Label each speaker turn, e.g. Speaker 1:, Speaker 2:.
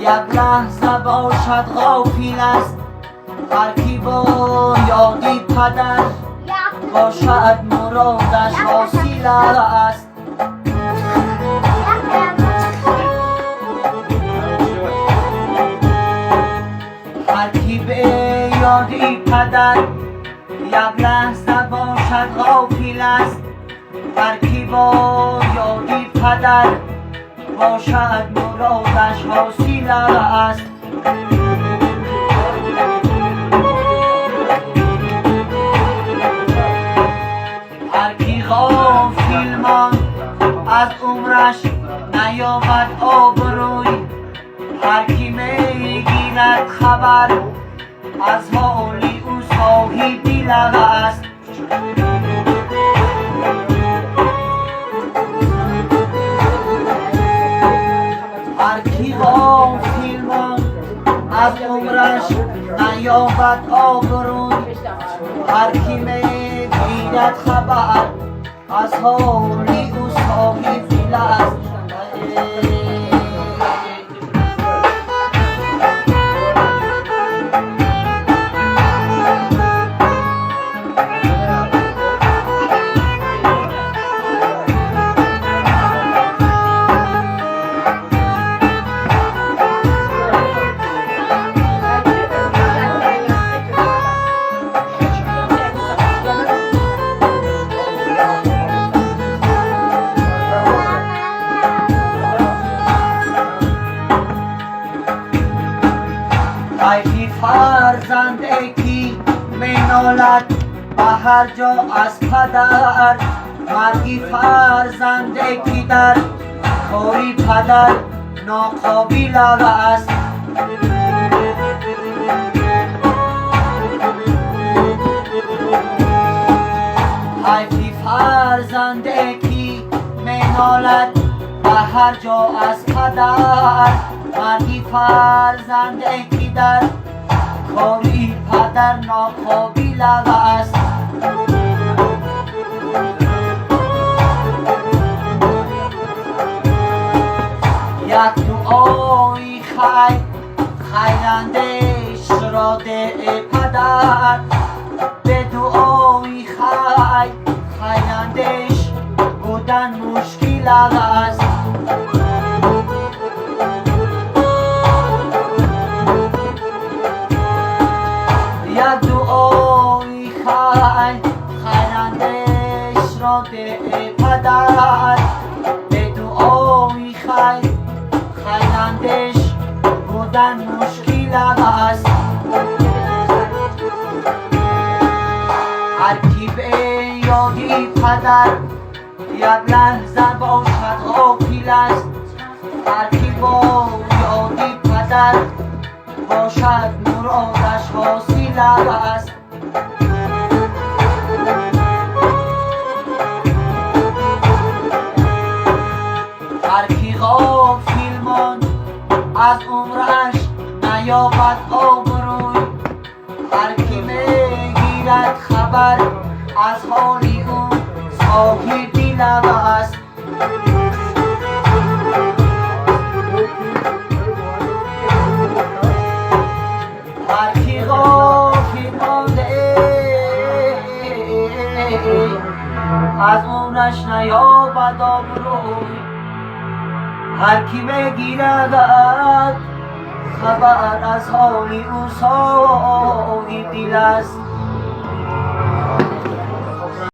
Speaker 1: یک لحظه باشد غافل است، هر کی با یادی پدر باشد مرادش حاصل است. هر کی به یادی پدر یک لحظه باشد غافل است، هر کی با یادی پدر باشد مرادش حاصل است. هر کی غافل ماند از عمرش نیامد آبروی، هر کی میگیرد خبر از حالی او صاحب دل است. هر کی غافل ماند از عمرش نیامد آبروی، هر کی میگیرد خبر از حالی او صاحب دل است. ای فرزند کی می نالد به هر جا از پدر، مرگی فرزند کی در کاری پدر ناقابل است. ای فرزند کی می نالد به هر جا از پدر، مرگی فرزند کی در کاری پدر ناقابل است. یک دعای خیراندیش را ده پدر، به دعای خیراندیش بودن مشکل است. یک دعای خیراندیش را ده پدر، به دعای خیراندیش بودن مشکل است. هر کی به یادی پدر یک لحظه باشد غافل است، هر کی با یادی پدر باشد مرادش حاصل است. هر کی غافل ماند از عمرش نیامد آبروی، هر کی میگیرد خبر از حالی او صاحب دل است. هر کی غافل مانده از عمرش نیامد آبروی، هر کی میگیرد خبر از حالی او صاحب دل است.